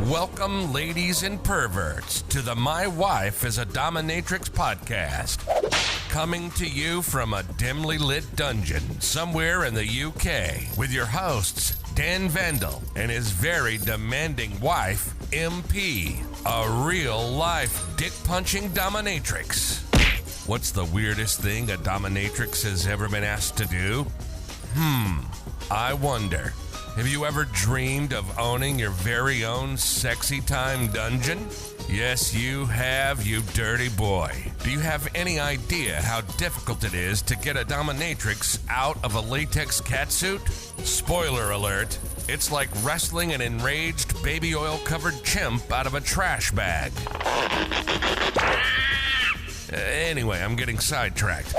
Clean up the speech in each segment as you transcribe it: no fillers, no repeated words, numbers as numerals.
Welcome, ladies and perverts, to the My Wife is a Dominatrix podcast. Coming to you from a dimly lit dungeon somewhere in the UK with your hosts, Dan Vandal and his very demanding wife, MP, a real-life dick-punching dominatrix. What's the weirdest thing a dominatrix has ever been asked to do? I wonder. Have you ever dreamed of owning your very own sexy time dungeon? Yes, you have, you dirty boy. Do you have any idea how difficult it is to get a dominatrix out of a latex catsuit? Spoiler alert, it's like wrestling an enraged baby oil-covered chimp out of a trash bag. Anyway, I'm getting sidetracked.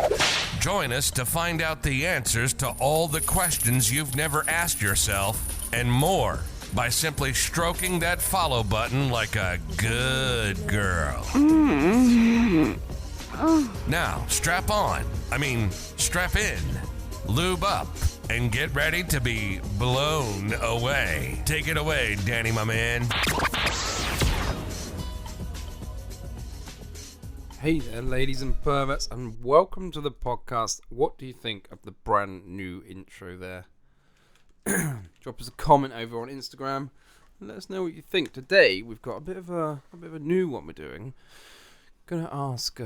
Join us to find out the answers to all the questions you've never asked yourself and more by simply stroking that follow button like a good girl. Now, strap in, lube up, and get ready to be blown away. Take it away, Danny, my man. Hey there, ladies and perverts, and welcome to the podcast. What do you think of the brand new intro there? Drop us a comment over on Instagram and let us know what you think. Today we've got a bit of a new one we're doing. Gonna ask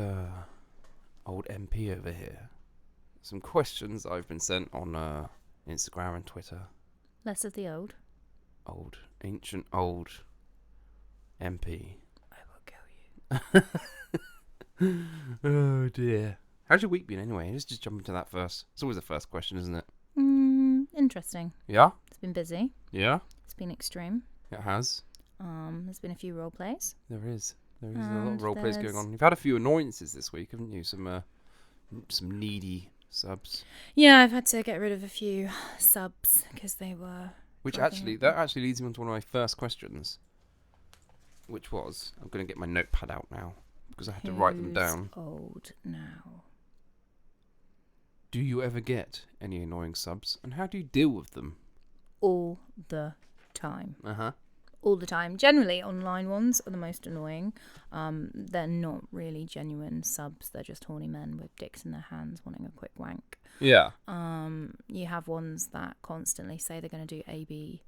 old MP over here some questions I've been sent on Instagram and Twitter. Less of the old. Ancient old MP. I will kill you. Oh dear. How's your week been anyway? Let's just jump into that first. It's always the first question, isn't it? Interesting. Yeah? It's been busy. Yeah? It's been extreme. It has. There's been a few role plays. There is a lot of role plays going on. You've had a few annoyances this week, haven't you? Some needy subs. Yeah, I've had to get rid of a few subs because they were... That actually leads me on to one of my first questions. Which was, I'm going to get my notepad out now because I had to write them down. Old now? Do you ever get any annoying subs, and how do you deal with them? All the time. Uh-huh. All the time. Generally, online ones are the most annoying. They're not really genuine subs. They're just horny men with dicks in their hands wanting a quick wank. Yeah. You have ones that constantly say they're going to do A, B,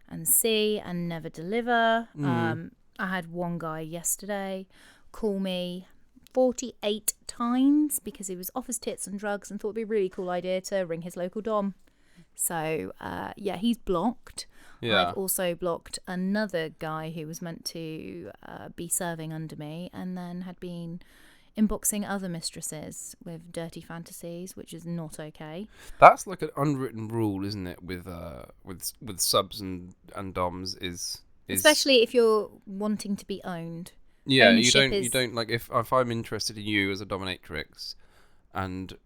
and C and never deliver. I had one guy yesterday call me 48 times because he was off his tits and drugs and thought it'd be a really cool idea to ring his local dom. So, he's blocked. Yeah. I've also blocked another guy who was meant to be serving under me and then had been inboxing other mistresses with dirty fantasies, which is not okay. That's like an unwritten rule, isn't it? With subs and doms is especially if you're wanting to be owned. Yeah, Ownership you don't like if I'm interested in you as a dominatrix, and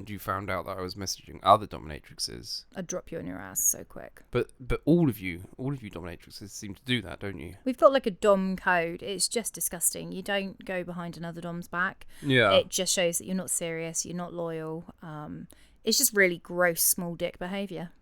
you found out that I was messaging other dominatrixes, I'd drop you on your ass so quick. But all of you dominatrixes seem to do that, don't you? We've got like a dom code. It's just disgusting. You don't go behind another dom's back. Yeah. It just shows that you're not serious. You're not loyal. It's just really gross small dick behaviour.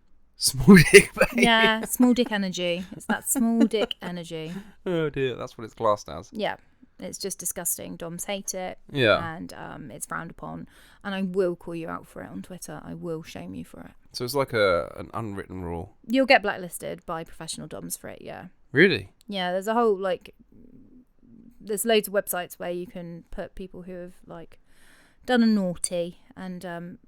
Small dick behaviour. Yeah, small dick energy. It's that small dick energy. Oh dear, that's what it's classed as. Yeah, it's just disgusting. Doms hate it. Yeah. And it's frowned upon. And I will call you out for it on Twitter. I will shame you for it. So it's like an unwritten rule. You'll get blacklisted by professional doms for it, yeah. Really? Yeah, there's a whole, there's loads of websites where you can put people who have, done a naughty and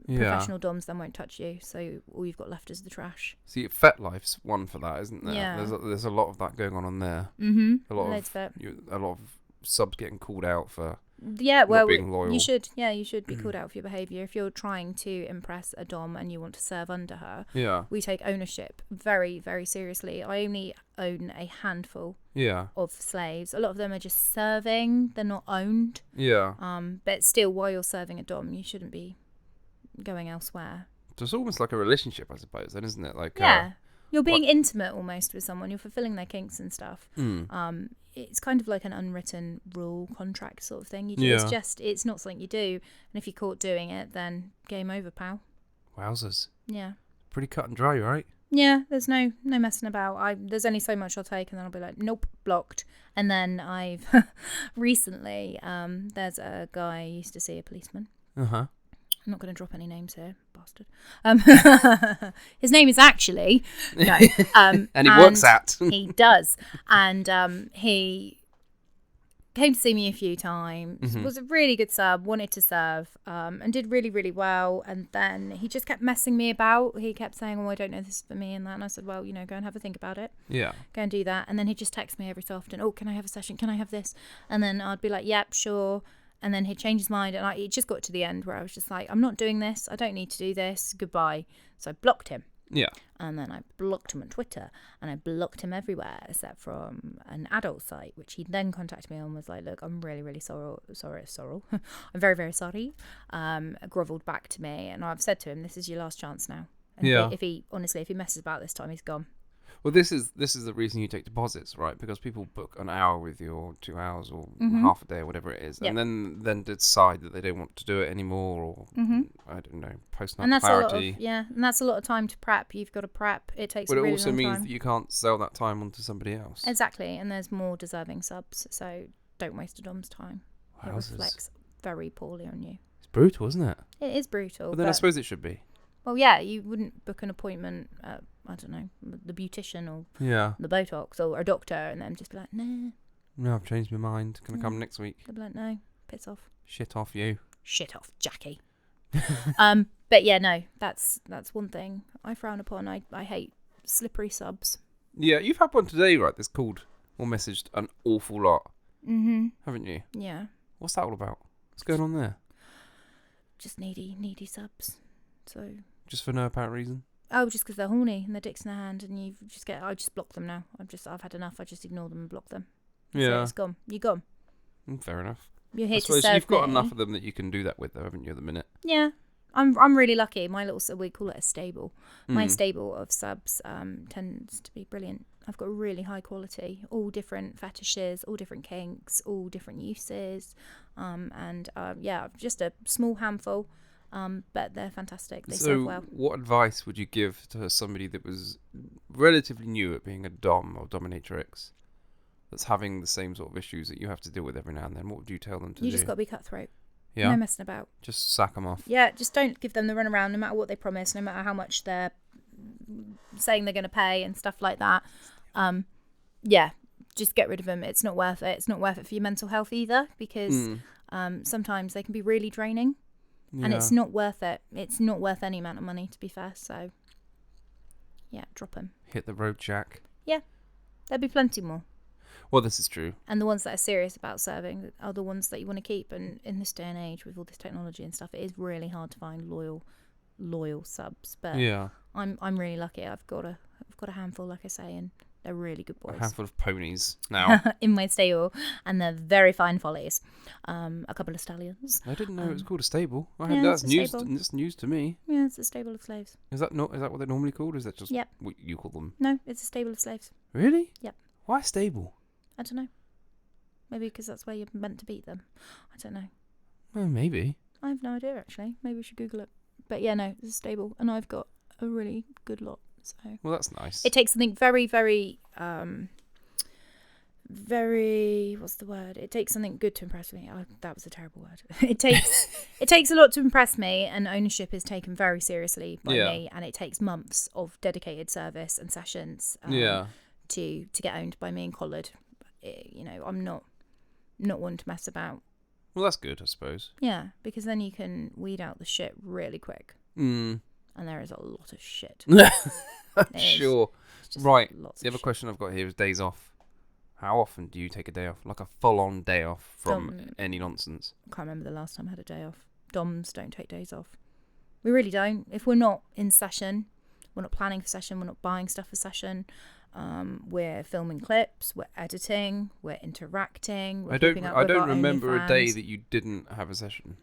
professional doms then won't touch you, so all you've got left is the trash. See, FetLife's one for that, isn't there? Yeah. There's a lot of that going on there. Mm-hmm. A lot of subs getting called out for not being loyal. You should be called out for your behaviour. If you're trying to impress a dom and you want to serve under her, yeah, we take ownership very, very seriously. I only own a handful of slaves. A lot of them are just serving, they're not owned. Yeah. But still, while you're serving a dom, you shouldn't be going elsewhere. So it's almost like a relationship, I suppose, then, isn't it? You're being intimate almost with someone. You're fulfilling their kinks and stuff. It's kind of like an unwritten rule contract sort of thing. It's not something you do. And if you're caught doing it, then game over, pal. Wowzers. Yeah. Pretty cut and dry, right? Yeah, there's no messing about. There's only so much I'll take, and then I'll be like, nope, blocked. And then I've recently, there's a guy I used to see, a policeman. Uh-huh. I'm not going to drop any names here, bastard. His name is actually no, And he works at. He does, and he came to see me a few times. Was a really good sub. Wanted to serve, and did really, really well. And then he just kept messing me about. He kept saying, "Oh, I don't know this is for me," and that. And I said, "Well, go and have a think about it. Yeah. Go and do that." And then he'd just text me every so often. "Oh, can I have a session? Can I have this?" And then I'd be like, "Yep, sure." And then he'd change his mind, and it just got to the end where I was just like, I'm not doing this. I don't need to do this. Goodbye. So I blocked him. Yeah. And then I blocked him on Twitter, and I blocked him everywhere except from an adult site, which he then contacted me on and was like, look, I'm really, really sorry. I'm very, very sorry. Grovelled back to me. And I've said to him, this is your last chance now. And Yeah. if he messes about this time, he's gone. Well, this is the reason you take deposits, right? Because people book an hour with you, or 2 hours, or half a day, or whatever it is, Yep. and then decide that they don't want to do it anymore, or I don't know, post-nut And that's clarity. and that's a lot of time to prep. You've got to prep. It takes But a it really also long means time. that you can't sell that time onto somebody else. Exactly, and there's more deserving subs, so don't waste a dom's time. It Wowzers. reflects very poorly on you. It's brutal, isn't it? It is brutal. But then I suppose it should be. Well, yeah, you wouldn't book an appointment at, I don't know, the beautician or Yeah. the Botox or a doctor and then just be like, nah. No, I've changed my mind. Can I come next week? They'll be like, no, piss off. Shit off you. Shit off, Jackie. But yeah, no, that's one thing I frown upon. I hate slippery subs. Yeah, you've had one today, right? That's called or messaged an awful lot, haven't you? Yeah, What's that all about? What's going on there? just needy subs. So, Just for no apparent reason? just because they're horny and their dick's in their hand, and I just block them now. I've had enough. I just ignore them and block them. That's it, it's gone. You're gone. Fair enough. You're here I to suppose serve you've got me. enough of them that you can do that with, though, haven't you, at the minute? Yeah, I'm really lucky. My little, we call it a stable. My Mm. stable of subs tends to be brilliant. I've got really high quality, all different fetishes, all different kinks, all different uses, and just a small handful, but they're fantastic. They serve well. What advice would you give to somebody that was relatively new at being a dom or dominatrix, that's having the same sort of issues that you have to deal with every now and then? What would you tell them to do? You just got to be cutthroat. Yeah? No messing about. Just sack them off. Yeah, just don't give them the runaround, no matter what they promise, no matter how much they're saying they're going to pay and stuff like that. Just get rid of them. It's not worth it. It's not worth it for your mental health either, because sometimes they can be really draining, and it's not worth it. It's not worth any amount of money, to be fair. So, yeah, drop them. Hit the road, Jack. Yeah, there'll be plenty more. Well, this is true. And the ones that are serious about serving are the ones that you want to keep. And in this day and age, with all this technology and stuff, it is really hard to find loyal subs. But Yeah. I'm really lucky. I've got a handful, like I say, and they're really good boys. A handful of ponies now. In my stable, and they're very fine follies. A couple of stallions. I didn't know it was called a stable. yeah, That's it's a news. stable. That's news to me. Yeah, it's a stable of slaves. Is that what they're normally called? Or is that just Yep. what you call them? No, it's a stable of slaves. Really? Yep. Why stable? I don't know. Maybe because that's where you're meant to beat them. I don't know. Well, maybe. I have no idea, actually. Maybe we should Google it. But yeah, no, it's a stable, and I've got a really good lot. So Well, that's nice. it takes something very, very, very. What's the word? It takes something good to impress me. Oh, that was a terrible word. It takes a lot to impress me, and ownership is taken very seriously by me, and it takes months of dedicated service and sessions. To get owned by me and collared. I'm not one to mess about. Well, that's good, I suppose. Yeah, because then you can weed out the shit really quick. Mm. And there is a lot of shit. Sure. Just Right. lots The of other shit. question I've got here is days off. How often do you take a day off? Like a full-on day off from any nonsense? I can't remember the last time I had a day off. Doms don't take days off. We really don't. If we're not in session, we're not planning for session, we're not buying stuff for session, we're filming clips, we're editing, we're interacting, we're keeping up I with don't our remember a day OnlyFans. that you didn't have a session.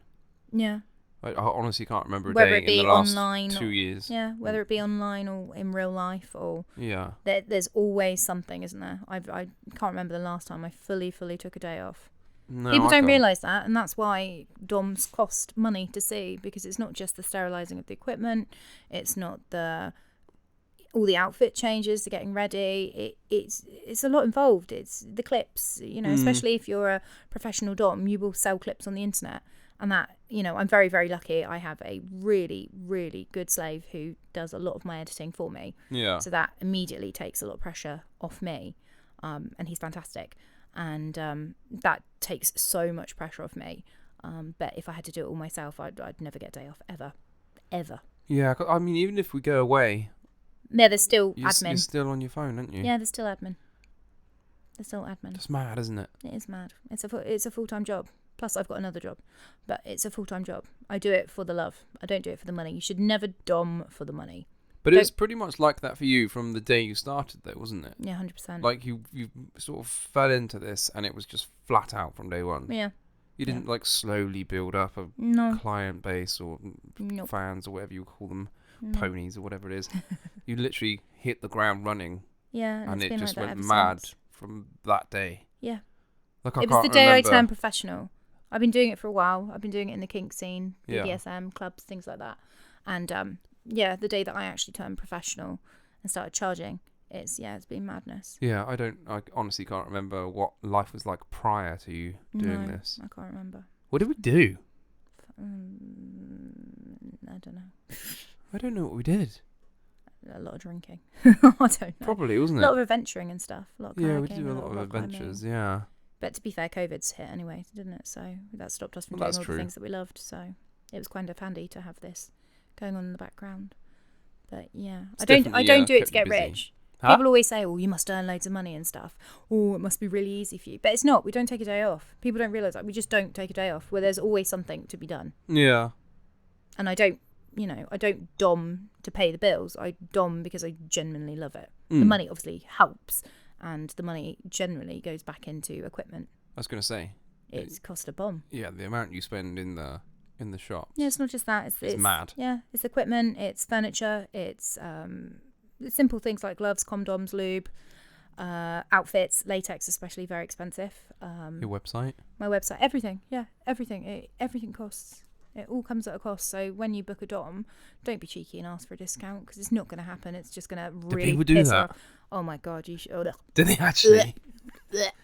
Yeah. I honestly can't remember a Whether day it be in the last online 2 years. Yeah, whether it be online or in real life, or Yeah. there's always something, isn't there? I can't remember the last time I fully took a day off. No, People I don't can't. realise that, and that's why DOMs cost money to see, because it's not just the sterilising of the equipment, it's not all the outfit changes, the getting ready. It's a lot involved. It's the clips, especially if you're a professional dom, you will sell clips on the internet. And that, I'm very, very lucky. I have a really, really good slave who does a lot of my editing for me. Yeah. So that immediately takes a lot of pressure off me. And he's fantastic. And that takes so much pressure off me. But if I had to do it all myself, I'd never get a day off, ever. Ever. Yeah, I mean, even if we go away... Yeah, there's still You're admin. still on your phone, aren't you? Yeah, there's still admin. There's still admin. It's mad, isn't it? It is mad. It's a full-time job. Plus, I've got another job. But it's a full-time job. I do it for the love. I don't do it for the money. You should never dom for the money. But it's pretty much like that for you from the day you started, though, wasn't it? Yeah, 100%. Like, you sort of fell into this, and it was just flat out from day one. Yeah. You didn't, like, slowly build up a client base or fans or whatever you call them, ponies or whatever it is. You literally hit the ground running. Yeah, and it's it been just like that went ever mad since. from that day. Yeah. Like, It was the day I turned professional. I've been doing it for a while. I've been doing it in the kink scene, BDSM clubs, things like that. And the day that I actually turned professional and started charging, it's been madness. Yeah, I honestly can't remember what life was like prior to you doing this. I can't remember. What did we do? I don't know. I don't know what we did. A lot of drinking. I don't know. Probably, wasn't A it? lot of adventuring and stuff. A lot of Yeah, we kayaking, did a lot of rock adventures, climbing. yeah. But to be fair, COVID's hit anyway, didn't it? So that stopped us from Well, doing all that's true. the things that we loved. So it was kind of handy to have this going on in the background. But yeah, I don't do it to kept you get busy. rich. Huh? People always say, "Oh, you must earn loads of money and stuff. Oh, it must be really easy for you." But it's not. We don't take a day off. People don't realise that we just don't take a day off. Where there's always something to be done. Yeah. And I don't dom to pay the bills. I dom because I genuinely love it. The money obviously helps, and the money generally goes back into equipment. I was going to say. It's cost a bomb. Yeah, the amount you spend in the shop. Yeah, it's not just that. It's mad. Yeah, it's equipment, it's furniture, it's simple things like gloves, condoms, lube, outfits, latex especially, very expensive. Your website? My website, everything. Yeah, everything. Everything costs. It all comes at a cost. So when you book a dom, don't be cheeky and ask for a discount because it's not going to happen. It's just going to really people do piss that? off. Oh my God, you should. Did they actually?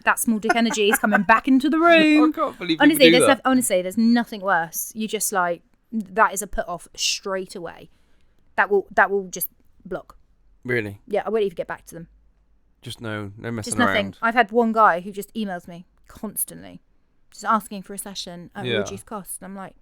That small dick energy is coming back into the room. I can't believe Honestly, people do that. Honestly, there's nothing worse. You just that is a put off straight away. That will just block. Really? Yeah, I won't even get back to them. Just no messing Just nothing. around. I've had one guy who just emails me constantly, just asking for a session at a reduced cost, and I'm like,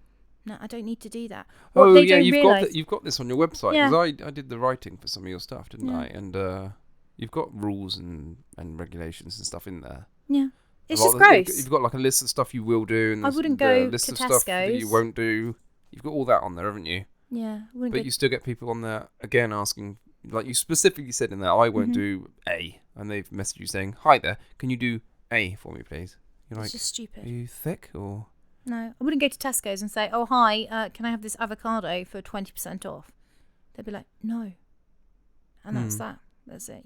no, I don't need to do that. What they don't realise- you've got this on your website Yeah. because I did the writing for some of your stuff, didn't Yeah. I? And you've got rules and regulations and stuff in there. Yeah, it's A lot just of- gross. You've got like a list of stuff you will do, and I there's wouldn't the go list to of stuff that you Tesco's. won't do. You've got all that on there, haven't you? Yeah, I wouldn't But go. you still get people on there again asking, like you specifically said in there, I won't do A, and they've messaged you saying, "Hi there, can you do A for me, please?" You're like, It's just stupid. "Are you thick or?" No, I wouldn't go to Tesco's and say, "Oh hi, can I have this avocado for 20% off?" They'd be like, "No," and that's that. That's it.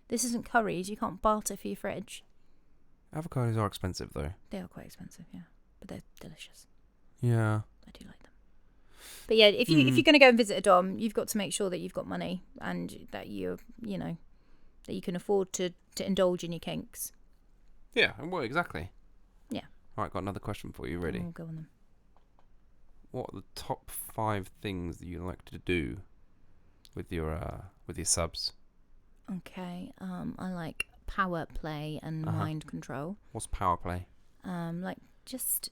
This isn't Curry's. You can't barter for your fridge. Avocados are expensive though. They are quite expensive, yeah, but they're delicious. Yeah. I do like them. But yeah, if you're going to go and visit a dom, you've got to make sure that you've got money and that that you can afford to indulge in your kinks. Yeah, and well, exactly. Yeah. All right, got another question for you. Ready? We'll go on them. What are the top 5 things that you like to do with your subs? Okay, I like power play and mind control. What's power play? Like just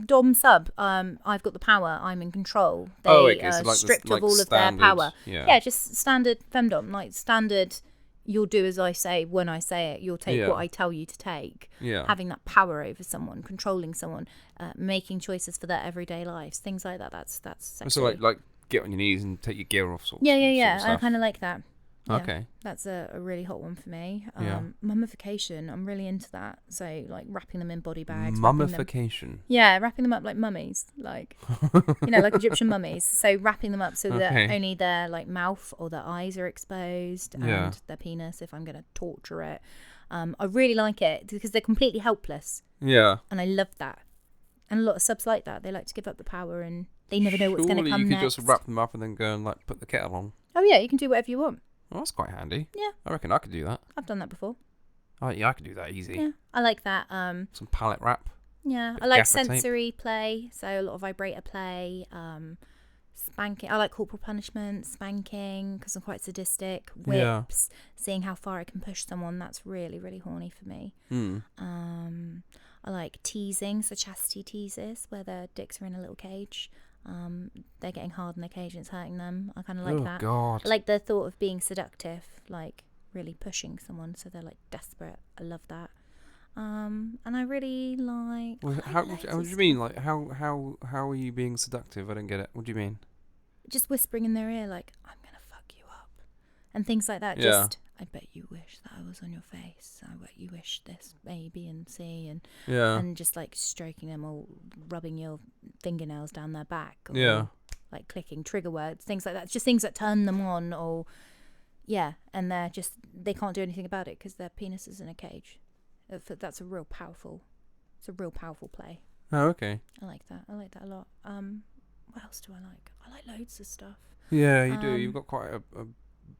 dom sub. I've got the power. I'm in control. They okay, so are like stripped like of all of standard, their power. Yeah. Just standard femdom, like standard. You'll do as I say when I say it. You'll take Yeah. what I tell you to take. Yeah. Having that power over someone, controlling someone, making choices for their everyday lives, things like that. That's sexy. So like get on your knees and take your gear off, sort. Yeah. Sort of I stuff. kind of like that. Yeah, Okay. that's a really hot one for me. Yeah. Mummification, I'm really into that. So like wrapping them in body bags. Mummification. Wrapping them up like mummies, like like Egyptian mummies. So wrapping them up so that Okay. only their like mouth or their eyes are exposed and Yeah. their penis if I'm going to torture it. I really like it because they're completely helpless, Yeah. and I love that. And a lot of subs like that. They like to give up the power and they never know what's going to Surely come you could next. just wrap them up and then go and like put the kettle on. Oh yeah, you can do whatever you want. Oh, that's quite handy. Yeah. I reckon I could do that. I've done that before. Oh, yeah, I could do that easy. Yeah, I like that. Some palette wrap. Yeah, Bit I like gaffer tape. sensory play, so a lot of vibrator play, spanking. I like corporal punishment, spanking, because I'm quite sadistic. Yeah. Whips, seeing how far I can push someone. That's really, really horny for me. I like teasing, so chastity teases, where their dicks are in a little cage. They're getting hard in the cage and it's hurting them. I kind of like that. God. I like the thought of being seductive, like really pushing someone so they're like desperate. I love that. And I really like. Well, how do you mean? Like, how are you being seductive? I don't get it. What do you mean? Just whispering in their ear, like, I'm gonna fuck you up, and things like that. Yeah. Just, I bet you wish that I was on your face. I bet you wish this A, B, and C, and Yeah. and just like stroking them or rubbing your fingernails down their back. Or, Yeah. like clicking trigger words, things like that. It's just things that turn them on, or and they can't do anything about it because their penis is in a cage. That's a real powerful. It's a real powerful play. Oh, okay. I like that. I like that a lot. What else do I like? I like loads of stuff. Yeah, you do. You've got quite a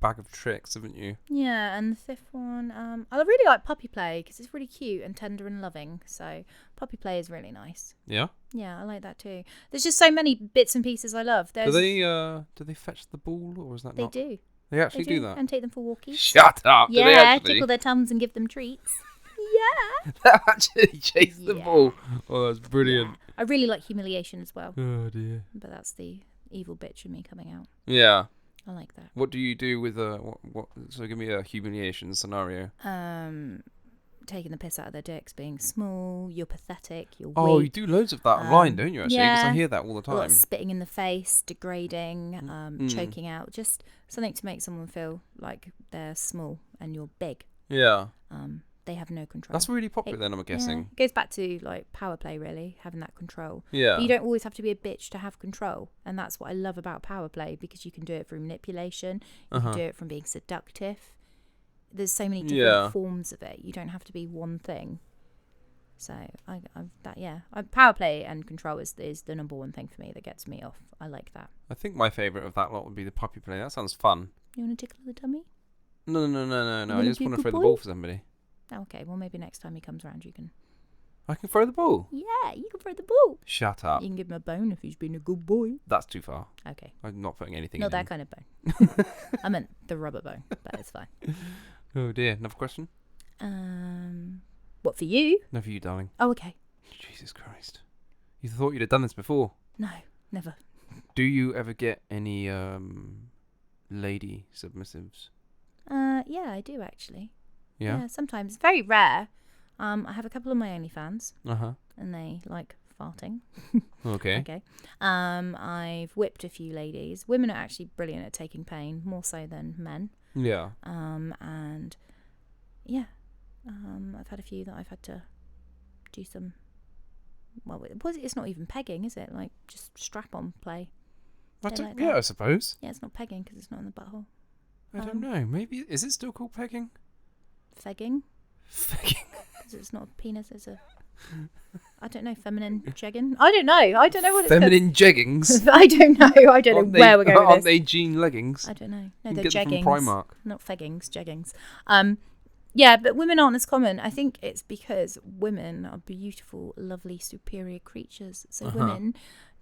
bag of tricks, haven't you? Yeah, and the fifth one, I really like puppy play because it's really cute and tender and loving. So puppy play is really nice. Yeah. Yeah, I like that too. There's just so many bits and pieces I love. Do they fetch the ball, or is that They not? do. They actually They do that. and take them for walkies. Shut up! Do they Yeah, actually? tickle their tums and give them treats. Yeah. They actually chase the Yeah. ball. Oh, that's brilliant. Yeah. I really like humiliation as well, Oh dear. but that's the evil bitch in me coming out. Yeah. I like that. What do you do with what? So give me a humiliation scenario. Taking the piss out of their dicks, being small, you're pathetic, you're weak. Oh, you do loads of that online, don't you? Actually, because I yeah. hear that all the A lot time. of spitting in the face, degrading, choking out, just something to make someone feel like they're small and you're big. Yeah. They have no control. That's really popular then, I'm guessing. Yeah. It goes back to like power play, really, having that control. Yeah. But you don't always have to be a bitch to have control, and that's what I love about power play, because you can do it through manipulation, you can do it from being seductive. There's so many different forms of it. You don't have to be one thing. So power play and control is the number one thing for me that gets me off. I like that. I think my favourite of that lot would be the puppy play. That sounds fun. You want to tickle the tummy? No. I just be a want to good throw the boy? ball for somebody. Okay, well maybe next time he comes around you can. I can throw the ball. Yeah, you can throw the ball. Shut up. You can give him a bone if he's been a good boy. That's too far. Okay. I'm not putting anything Not in that him. kind of bone. I meant the rubber bone, but it's fine. Oh dear. Another question? What for you? No, for you, darling. Oh, okay. Jesus Christ. You thought you'd have done this before. No, never. Do you ever get any lady submissives? Yeah, I do actually. Yeah? Sometimes. Very rare. I have a couple of my OnlyFans, Uh-huh. and they like farting. Okay. Okay. I've whipped a few ladies. Women are actually brilliant at taking pain, more so than men. Yeah. And yeah, I've had a few that I've had to do some. Well, it's not even pegging, is it? Like just strap-on play. I They don't, like yeah, that. I suppose. Yeah, it's not pegging because it's not in the butthole. I don't know. Maybe is it still called pegging? Fegging, Fegging. because it's not a penis. It's a. I don't know, feminine jegging. I don't know what it's Feminine jeggings. called. I don't know. I don't know Aren't where we're going with Aren't this. they jean leggings? I don't know. You No, can they're get them jeggings. from Primark. Not feggings, jeggings. Yeah, but women aren't as common. I think it's because women are beautiful, lovely, superior creatures. So women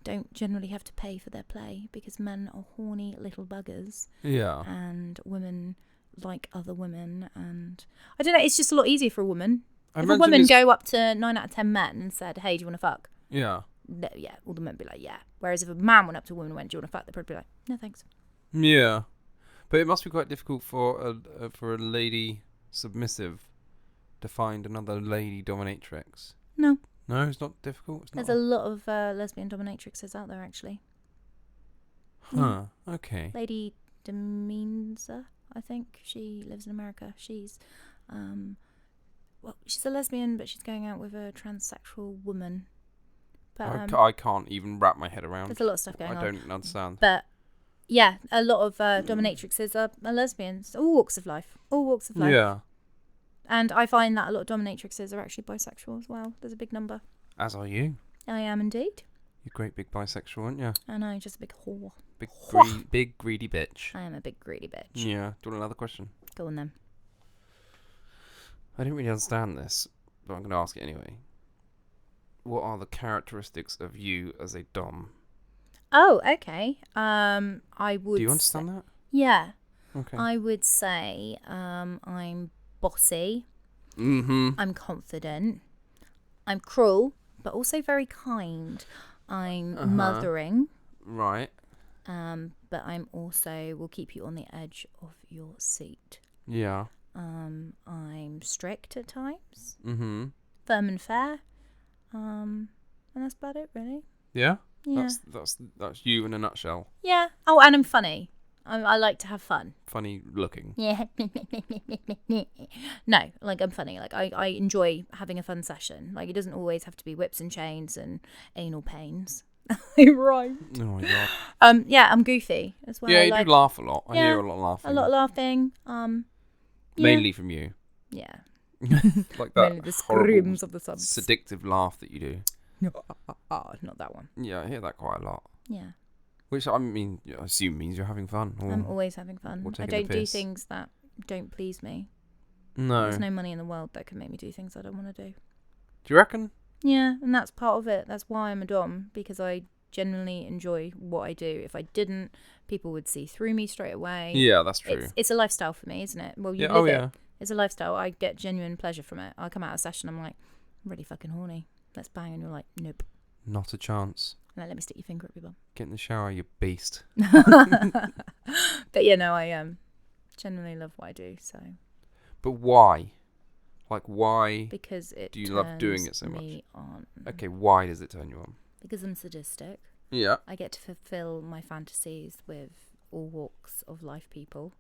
don't generally have to pay for their play because men are horny little buggers, Yeah. and women like other women. And I don't know. It's just a lot easier for a woman. I If a imagine woman it's- go up to 9 out of 10 men and said, "Hey, do you want to fuck?" Yeah. No, yeah, all the men would be like, "Yeah." Whereas if a man went up to a woman and went, "Do you want to fuck?" they'd probably be like, "No, thanks." Yeah. But it must be quite difficult for a lady submissive to find another lady dominatrix. No. No, it's not difficult. It's There's not. a lot of lesbian dominatrixes out there, actually. Huh. Okay. Lady Demenza, I think. She lives in America. She's, she's a lesbian, but she's going out with a transsexual woman. But I can't even wrap my head around. there's a lot of stuff going I on. don't understand. But yeah, a lot of dominatrixes are lesbians. All walks of life. All walks of life. Yeah. And I find that a lot of dominatrixes are actually bisexual as well. There's a big number. As are you. I am indeed. You're a great big bisexual, aren't you? I know, just a big whore. Big greedy bitch. I am a big greedy bitch. Yeah. Do you want another question? Go on then. I didn't really understand this, but I'm going to ask it anyway. What are the characteristics of you as a dom? Oh, okay. I would. Do you understand that? Yeah. Okay. I would say I'm bossy. Mm-hmm. I'm confident. I'm cruel, but also very kind. I'm mothering. Right. But I'm also will keep you on the edge of your seat. Yeah. I'm strict at times. Mm-hmm. Firm and fair. And that's about it, really. Yeah? Yeah. That's you in a nutshell. Yeah. Oh, and I'm funny. I like to have fun. Funny looking. Yeah. No, like I'm funny. Like I enjoy having a fun session. Like it doesn't always have to be whips and chains and anal pains. Right. Oh my god. Yeah, I'm goofy as well. Yeah, you like, do laugh a lot. I Yeah, hear a lot of laughing. a lot of laughing. Yeah. Mainly from you. Yeah. Like Mainly that the horrible, screams of the subs. seductive laugh that you do. Oh, not that one. Yeah, I hear that quite a lot. Yeah. Which, I mean, I assume means you're having fun. Or I'm always having fun. or I taking the don't do piss. things that don't please me. No. There's no money in the world that can make me do things I don't want to do. Do you reckon? Yeah, and that's part of it. That's why I'm a dom, because I genuinely enjoy what I do. If I didn't, people would see through me straight away. Yeah, that's true. It's a lifestyle for me, isn't it? Well, you Yeah, live oh, it. yeah. It's a lifestyle. I get genuine pleasure from it. I come out of a session, I'm like, I'm really fucking horny. Let's bang, and you're like, nope. Not a chance. Like, let me stick your finger up your bum. Get in the shower, you beast. But yeah, no, I genuinely love what I do. So But why? Like, why? because it Do you love doing turns it so much? me on. Okay, why does it turn you on? Because I'm sadistic. Yeah. I get to fulfill my fantasies with all walks of life people.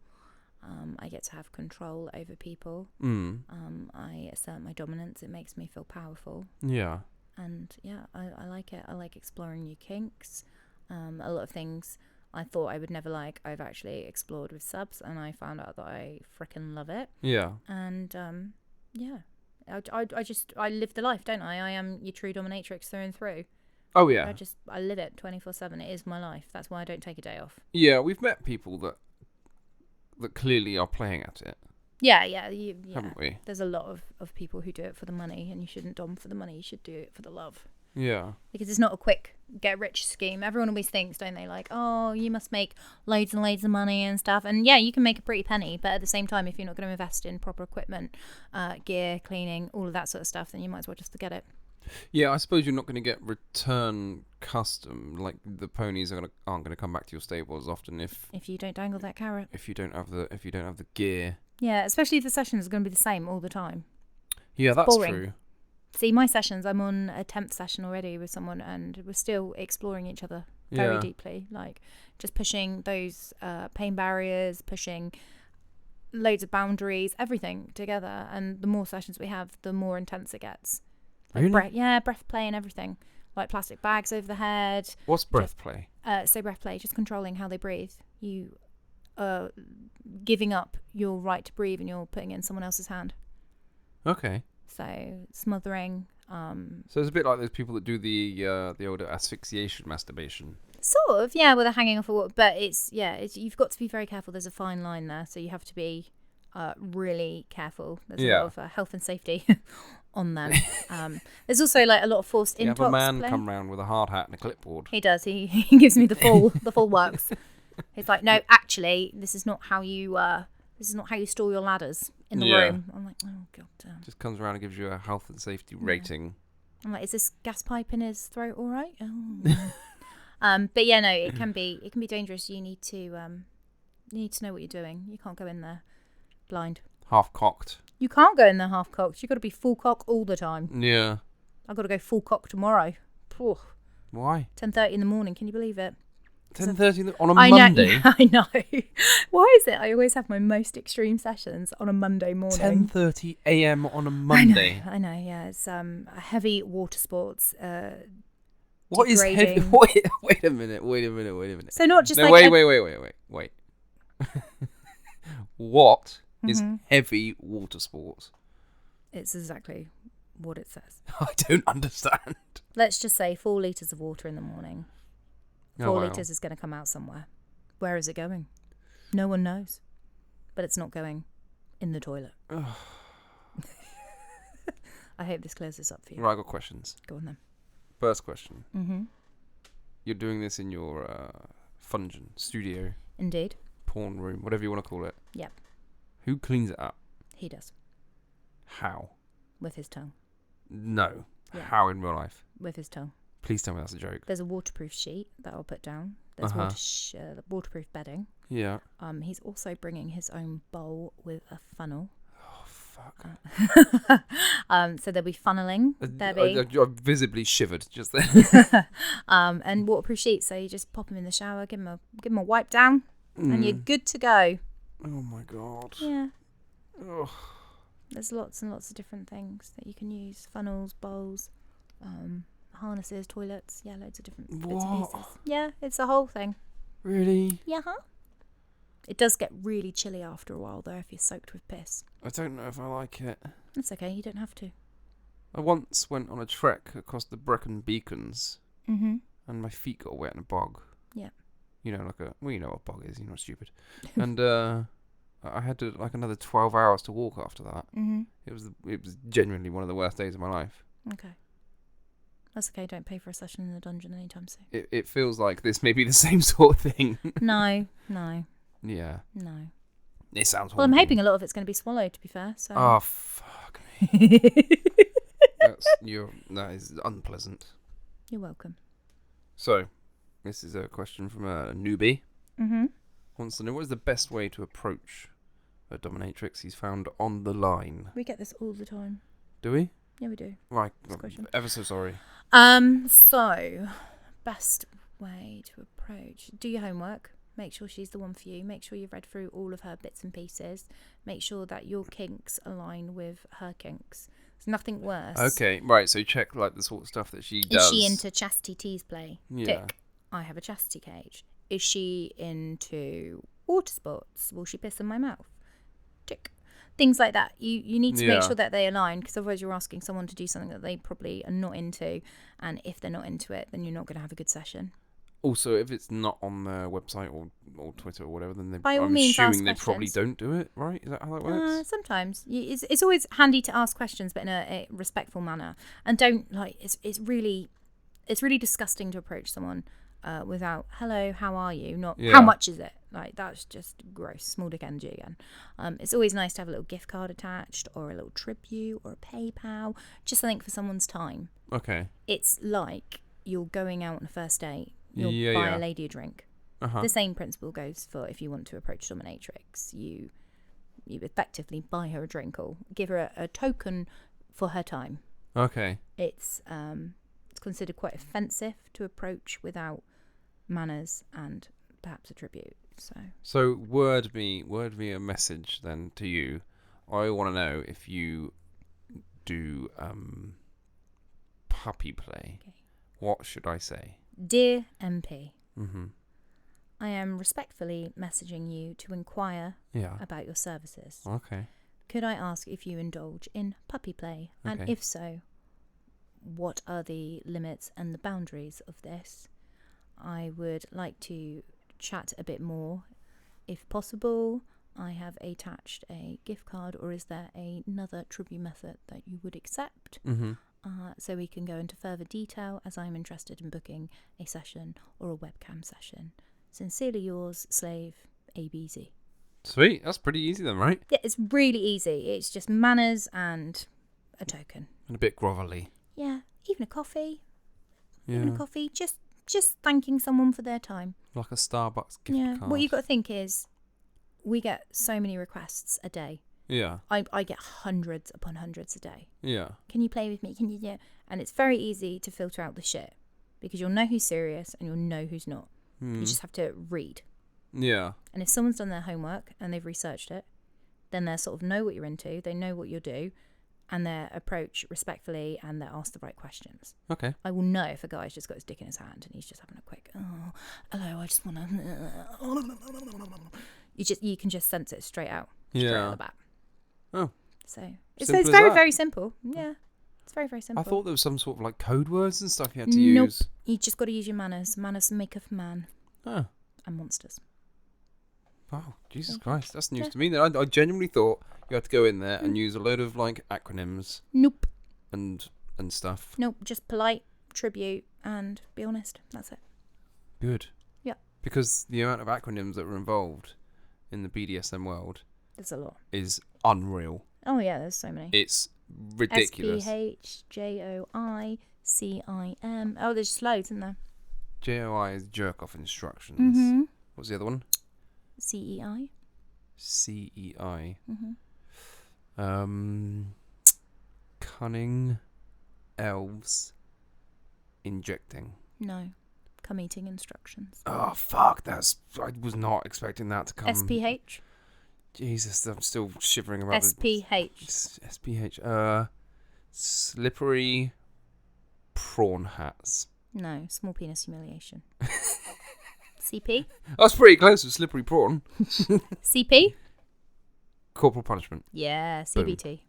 I get to have control over people. I assert my dominance. It makes me feel powerful. Yeah. And yeah, I like it. I like exploring new kinks. A lot of things I thought I would never like, I've actually explored with subs, and I found out that I frickin' love it. Yeah. And yeah, I live the life, don't I? I am your true dominatrix through and through. Oh, yeah. I live it 24/7. It is my life. That's why I don't take a day off. Yeah, we've met people that clearly are playing at it, Yeah. haven't we? There's a lot of people who do it for the money, and you shouldn't dom for the money. You should do it for the love. Yeah. Because it's not a quick get rich scheme. Everyone always thinks, don't they, like, oh, you must make loads and loads of money and stuff. And yeah, you can make a pretty penny, but at the same time, if you're not going to invest in proper equipment, gear, cleaning, all of that sort of stuff, then you might as well just forget it. Yeah, I suppose you're not going to get return custom. Like, the ponies aren't going to come back to your stable as often if you don't dangle that carrot. you don't have the gear. Yeah, especially if the sessions are going to be the same all the time. Yeah, that's boring. true. See, my sessions, I'm on a 10th session already with someone, and we're still exploring each other very deeply. Like, just pushing those pain barriers, pushing loads of boundaries, everything together. And the more sessions we have, the more intense it gets. Like Really? Breath play and everything. Like plastic bags over the head. What's breath play? So breath play, just controlling how they breathe. You giving up your right to breathe, and you're putting it in someone else's hand. Okay. So smothering. So it's a bit like those people that do the old asphyxiation masturbation. Sort of, yeah, where they're hanging off a wall. But it's you've got to be very careful. There's a fine line there, so you have to be really careful. There's a lot of health and safety on them. There's also like a lot of forced You intox. have a man play. come round with a hard hat and a clipboard. He does. He gives me the full works. He's like, no, actually, this is not how you store your ladders in the room. I'm like, oh god damn. Just comes around and gives you a health and safety rating. I'm like, is this gas pipe in his throat all right? Oh. But yeah, no, it can be dangerous. You need to know what you're doing. You can't go in there blind. Half cocked. You can't go in there half cocked. You've got to be full cock all the time. Yeah. I've got to go full cock tomorrow. Why? 10:30 in the morning. Can you believe it? 10:30 on a Monday. I know. Why is it? I always have my most extreme sessions on a Monday morning. 10:30 a.m. on a Monday. I know. Yeah, it's heavy water sports. What is heavy? degrading. Wait a minute. So not just No, like wait. What is Mm-hmm. heavy water sports? It's exactly what it says. I don't understand. Let's just say 4 litres of water in the morning. 4 wow. litres is going to come out somewhere. Where is it going? No one knows. But it's not going in the toilet. I hope this clears this up for you. Right, I got questions. Go on then. First question. Mm-hmm. You're doing this in your function, studio, Indeed. porn room, whatever you want to call it. Yep. Who cleans it up? He does. How? With his tongue. No. Yeah. How in real life? With his tongue. Please tell me that's a joke. There's a waterproof sheet that I'll put down. There's waterproof bedding. Yeah. He's also bringing his own bowl with a funnel. Oh, fuck. So there'll be funneling. I visibly shivered just then. And waterproof sheets. So you just pop him in the shower, give him a wipe down, and you're good to go. Oh, my God. Yeah. Ugh. There's lots and lots of different things that you can use. Funnels, bowls, harnesses, toilets. Yeah, loads of different bits and What? pieces. Yeah, it's a whole thing. Really? Yeah. It does get really chilly after a while, though, if you're soaked with piss. I don't know if I like it. That's okay. You don't have to. I once went on a trek across the Brecon Beacons, Mm-hmm. and my feet got wet in a bog. Yeah. You know, you know what a bog is. You're not stupid. And I had to another 12 hours to walk after that. Mm-hmm. It was genuinely one of the worst days of my life. Okay. That's okay. Don't pay for a session in the dungeon anytime soon. It feels like this may be the same sort of thing. No. Yeah. No. It sounds Well, I'm haunting. hoping a lot of it's going to be swallowed, to be fair. So. Oh, fuck me. That is unpleasant. You're welcome. So, this is a question from a newbie. Mm-hmm. Wants to know what is the best way to approach a dominatrix he's found on the line. We get this all the time. Do we? Yeah, we do. Right. This question. Ever so sorry. So, best way to approach. Do your homework. Make sure she's the one for you. Make sure you've read through all of her bits and pieces. Make sure that your kinks align with her kinks. There's nothing worse. Okay, right. So check the sort of stuff that she does. Is she into chastity tease play? Yeah. Tick. I have a chastity cage. Is she into water sports? Will she piss in my mouth? Tick. Things like that. You need to make sure that they align, because otherwise you're asking someone to do something that they probably are not into, and if they're not into it, then you're not going to have a good session. Also, if it's not on their website or Twitter or whatever, then By all I'm means, ask assuming they probably questions. don't do it, right? Is that how that works? Sometimes it's always handy to ask questions, but in a respectful manner, and don't it's really disgusting to approach someone without "hello, how are you?" Not Yeah. "how much is it?" That's just gross. Small dick energy again. It's always nice to have a little gift card attached, or a little Tribute, or a PayPal, just something for someone's time. Okay. It's like you're going out on a first date. You'll Yeah, buy yeah. a lady a drink. Uh-huh. The same principle goes for if you want to approach dominatrix. You effectively buy her a drink or give her a token for her time. Okay. It's considered quite offensive to approach without manners and perhaps a tribute. So word me a message then to you. I want to know if you do puppy play. Okay. What should I say? Dear MP, Mm-hmm. I am respectfully messaging you to inquire Yeah. about your services. Okay. Could I ask if you indulge in puppy play? And Okay. if so, what are the limits and the boundaries of this? I would like to chat a bit more, if possible. I have attached a gift card, or is there another tribute method that you would accept? Mm-hmm. So we can go into further detail, as I'm interested in booking a session or a webcam session. Sincerely yours, slave ABZ. Sweet. That's pretty easy then, right? Yeah, it's really easy. It's just manners and a token. And a bit grovelly. Yeah, even a coffee. Yeah. Even a coffee. Just thanking someone for their time. Like a Starbucks gift card. What you've got to think is, we get so many requests a day. Yeah. I get hundreds upon hundreds a day. Yeah. Can you play with me? Can you do? And it's very easy to filter out the shit, because you'll know who's serious and you'll know who's not. You just have to read. Yeah. And if someone's done their homework and they've researched it, then they sort of know what you're into, they know what you'll do, and they approach respectfully and they ask the right questions. Okay. I will know if a guy's just got his dick in his hand and he's just having a quick, oh, hello, I just want to... You can just sense it straight out. Straight out the bat. Oh. So it's Simple as very, that. very simple. Yeah. It's very, very simple. I thought there was some sort of code words and stuff you had to use. You just got to use your manners. Manners maketh man Oh, and monsters. wow, Jesus Christ, that's news to me. Then I genuinely thought you had to go in there and use a load of like acronyms Nope. and stuff. Nope. Just polite, tribute, and be honest. That's it. Good. Yeah. Because the amount of acronyms that were involved in the BDSM world There's a lot. is unreal. Oh yeah, there's so many. It's ridiculous. SPHJOICIM. Oh, there's just loads, isn't there? JOI is jerk off instructions. Mm-hmm. What's the other one? CEI. CEI. Mm-hmm. Cunning elves injecting. No. Come eating instructions. Oh fuck! I was not expecting that to come. SPH. Jesus, I'm still shivering about SPH. SPH. Slippery prawn hats. No. Small penis humiliation. CP. That's pretty close to slippery prawn. CP. Corporal punishment. Yeah. CBT.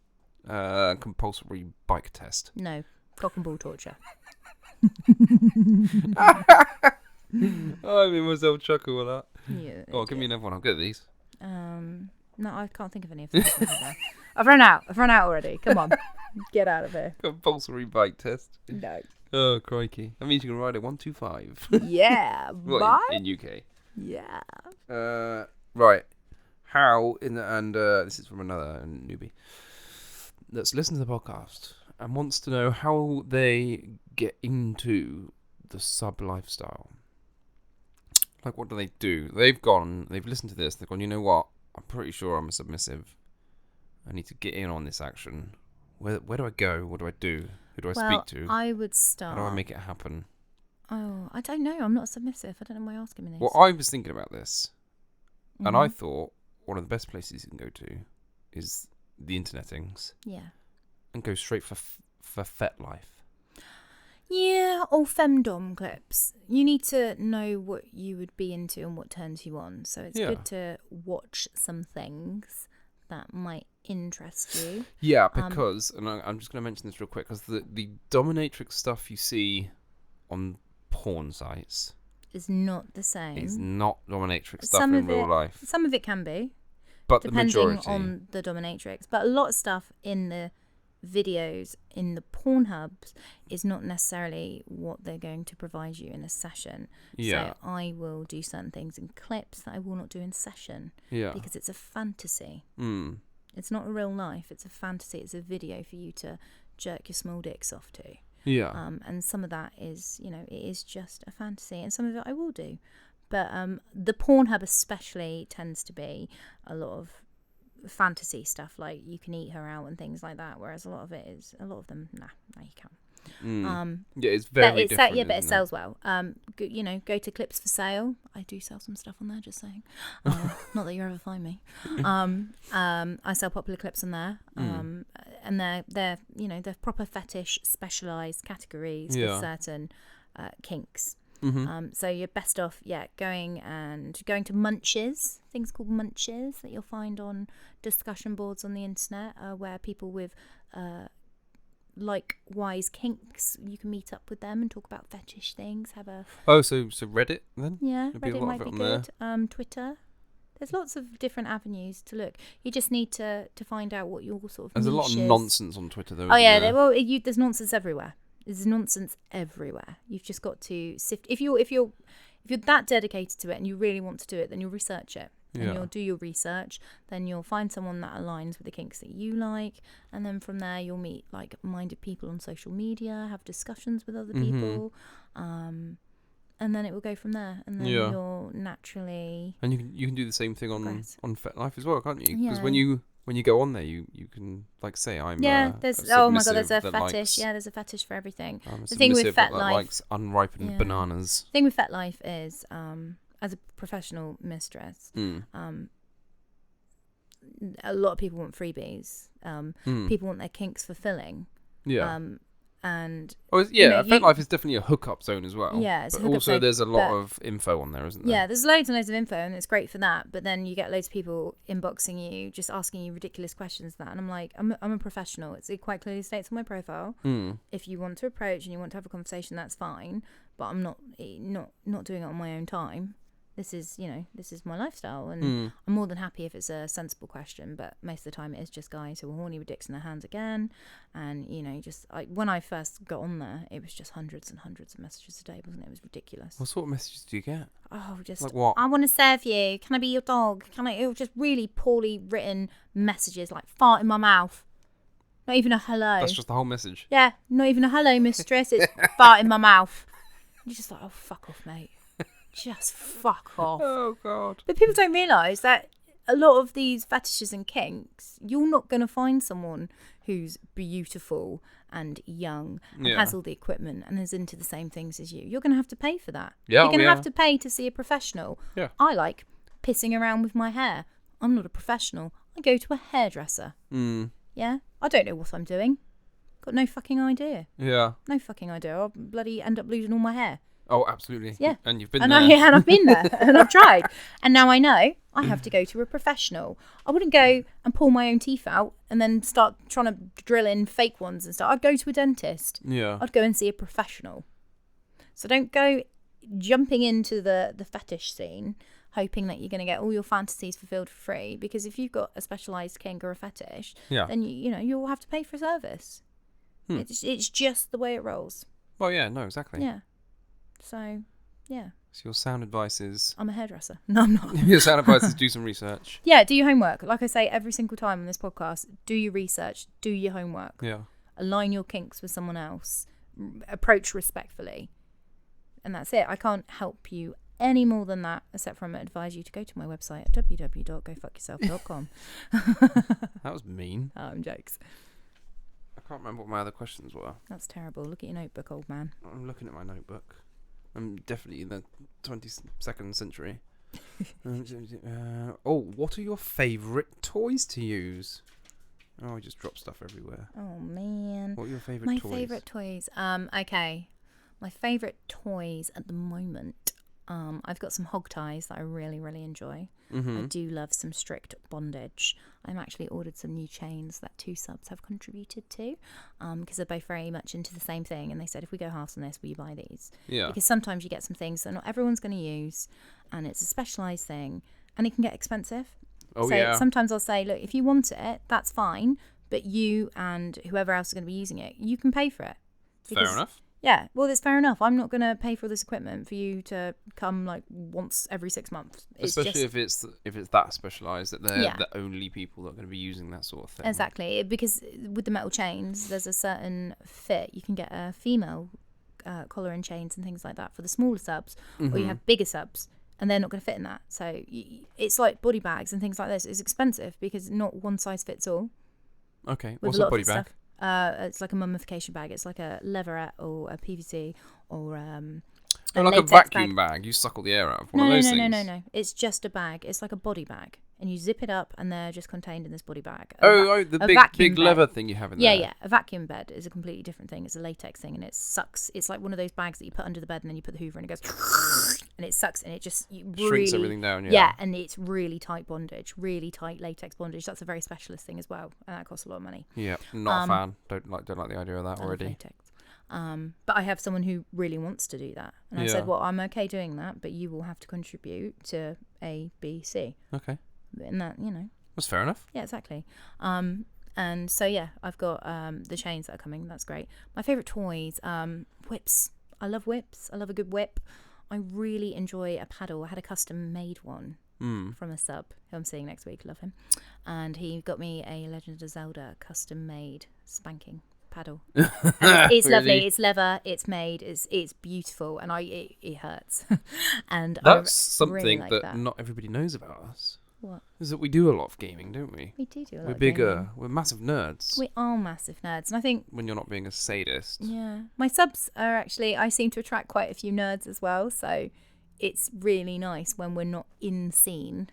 Compulsory bike test. No. Cock and ball torture. Oh, I made myself chuckle with that. Yeah. Oh, give me another one. I'll get these. No, I can't think of any of them. I've run out. I've run out already. Come on. Get out of here. Compulsory bike test. No. Oh, crikey. That means you can ride a 125. Yeah. Well, Bye. in UK. Yeah. Right. How this is from another newbie that's listened to the podcast and wants to know how they get into the sub lifestyle. Like, what do they do? They've listened to this, they've gone, you know what? I'm pretty sure I'm a submissive. I need to get in on this action. Where do I go? What do I do? Who do I speak to? I would start. How do I make it happen? Oh, I don't know. I'm not submissive. I don't know why you're asking me this. Well, I was thinking about this, and I Mhm. thought one of the best places you can go to is the internetings Yeah. and go straight for FetLife. Yeah, or femdom clips. You need to know what you would be into and what turns you on. So it's Yeah. good to watch some things that might interest you. Yeah, because, and I'm just going to mention this real quick, because the dominatrix stuff you see on porn sites Is not the same. is not dominatrix stuff Some in of real it- life. Some of it can be, But the depending majority. on the dominatrix. But a lot of stuff in the videos in the porn hubs is not necessarily what they're going to provide you in a session. Yeah. So I will do certain things in clips that I will not do in session Yeah. because it's a fantasy. Mm. It's not a real life. It's a fantasy. It's a video for you to jerk your small dicks off to. Yeah. And some of that is, it is just a fantasy, and some of it I will do. But the Pornhub especially tends to be a lot of fantasy stuff, like you can eat her out and things like that. Whereas a lot of them, nah, you can't. Yeah, it's very different. But it isn't sells well. Go to Clips for Sale. I do sell some stuff on there. Just saying, not that you ever find me. I sell popular clips on there, and they're proper fetish specialized categories for certain kinks. So you're best off, going to Munches, things called Munches that you'll find on discussion boards on the internet, where people with likewise kinks, you can meet up with them and talk about fetish things. Have a so Reddit then? yeah, There'd be a Reddit lot might of it be on good. Twitter. There's lots of different avenues to look. You just need to find out what your sort of There's a lot niche of is. nonsense on Twitter though. Oh yeah, isn't there? there's nonsense everywhere. There's nonsense everywhere. You've just got to sift. If you're that dedicated to it and you really want to do it, then you'll research it and Yeah. you'll do your research. Then you'll find someone that aligns with the kinks that you like, and then from there you'll meet like-minded people on social media, have discussions with other people, and then it will go from there. And then Yeah. you'll naturally. And you can do the same thing on Progress. FetLife as well, can't you? Because Yeah. when you go on there, you can say I'm There's a oh my god, there's a submissive that fetish. likes- There's a fetish for everything. I'm a The thing with submissive that FetLife- likes unripened Yeah. bananas. The thing with FetLife is, as a professional mistress, a lot of people want freebies. People want their kinks fulfilling. Yeah. And Oh, FetLife is definitely a hookup zone as well. Yeah, it's a but hookup also zone, there's a lot but- of info on there, isn't there? yeah, there's loads and loads of info, and it's great for that. But then you get loads of people inboxing you, just asking you ridiculous questions. And I'm like, I'm a professional. It quite clearly states on my profile. If you want to approach and you want to have a conversation, that's fine. But I'm not doing it on my own time. This is my lifestyle, and I'm more than happy if it's a sensible question. But most of the time, it is just guys who are horny with dicks in their hands again. And when I first got on there, it was just hundreds and hundreds of messages a day, wasn't it? It was ridiculous. What sort of messages do you get? Oh, just Like what? I want to serve you. Can I be your dog? It was just really poorly written messages, like fart in my mouth. Not even a hello. That's just the whole message. Yeah, not even a hello, mistress. It's fart in my mouth. You're just like, oh, fuck off, mate. Just fuck off. Oh, God. But people don't realise that a lot of these fetishes and kinks, you're not going to find someone who's beautiful and young and Yeah. has all the equipment and is into the same things as you. You're going to have to pay for that. Yeah, You're going to yeah. have to pay to see a professional. Yeah. I like pissing around with my hair. I'm not a professional. I go to a hairdresser. Yeah? I don't know what I'm doing. Got no fucking idea. Yeah. No fucking idea. I'll bloody end up losing all my hair. Oh, absolutely. Yeah. And you've been And there. I've been there and I've tried. And now I know I have to go to a professional. I wouldn't go and pull my own teeth out and then start trying to drill in fake ones and stuff. I'd go to a dentist. Yeah. I'd go and see a professional. So don't go jumping into the fetish scene hoping that you're going to get all your fantasies fulfilled for free, because if you've got a specialised kink or a fetish, Yeah. then you'll have to pay for a service. It's just the way it rolls. Well, yeah, no, exactly. Yeah. So, yeah. So your sound advice is... I'm a hairdresser. No, I'm not. your sound advice is do some research. Yeah, do your homework. Like I say every single time on this podcast, do your research, do your homework. Yeah. Align your kinks with someone else. Approach respectfully. And that's it. I can't help you any more than that, except for I'm going to advise you to go to my website at www.gofuckyourself.com. That was mean. I'm jokes. I can't remember what my other questions were. That's terrible. Look at your notebook, old man. I'm looking at my notebook. I'm definitely in the 22nd century. What are your favourite toys to use? Oh, I just drop stuff everywhere. Oh, man. What are your favourite My toys? favourite toys. Okay. My favourite toys at the moment. I've got some hog ties that I really, really enjoy. Mm-hmm. I do love some strict bondage. I'm actually ordered some new chains that 2 subs have contributed to, because they're both very much into the same thing. And they said, if we go halves on this, will you buy these? Yeah. Because sometimes you get some things that not everyone's going to use, and it's a specialised thing, and it can get expensive. Oh, So yeah. sometimes I'll say, look, if you want it, that's fine, but you and whoever else is going to be using it, you can pay for it. Fair enough. Yeah, well, that's fair enough. I'm not going to pay for all this equipment for you to come like once every 6 months. It's Especially just, if it's that specialised that they're Yeah. the only people that are going to be using that sort of thing. Exactly, because with the metal chains, there's a certain fit. You can get a female collar and chains and things like that for the smaller subs, or you have bigger subs, and they're not going to fit in that. So it's like body bags and things like this. It's expensive because not one size fits all. Okay. With What's a lot a body of the bag? stuff. It's like a mummification bag. It's like a leatherette or a PVC or Oh, like a latex vacuum bag. You suck all the air out of one of those things. No. It's just a bag. It's like a body bag, and you zip it up, and they're just contained in this body bag. The a big vacuum bed. leather thing you have in there. Yeah. A vacuum bed is a completely different thing. It's a latex thing, and it sucks. It's like one of those bags that you put under the bed, and then you put the Hoover, and it goes, and it sucks, and it just Shrinks everything down. Yeah, and it's really tight bondage, really tight latex bondage. That's a very specialist thing as well, and that costs a lot of money. Yeah. Not a fan. Don't like the idea of that I love already. latex. But I have someone who really wants to do that, and I Yeah. said, well, I'm okay doing that, but you will have to contribute to A, B, C, Okay. and that, That's fair enough. yeah, exactly. And so yeah, I've got the chains that are coming. That's great. My favorite toys, whips. I love whips. I love a good whip. I really enjoy a paddle. I had a custom made one from a sub who I'm seeing next week. Love him, and he got me a Legend of Zelda custom made spanking paddle. And it's lovely. Really? It's leather. It's made. It's beautiful, and it hurts. And That's I something really like that not everybody knows about us. What? Is that we do a lot of gaming, don't we? We do a lot. We're of bigger. gaming. We're massive nerds. We are massive nerds, and I think When you're not being a sadist. yeah, my subs are actually. I seem to attract quite a few nerds as well, so it's really nice when we're not in scene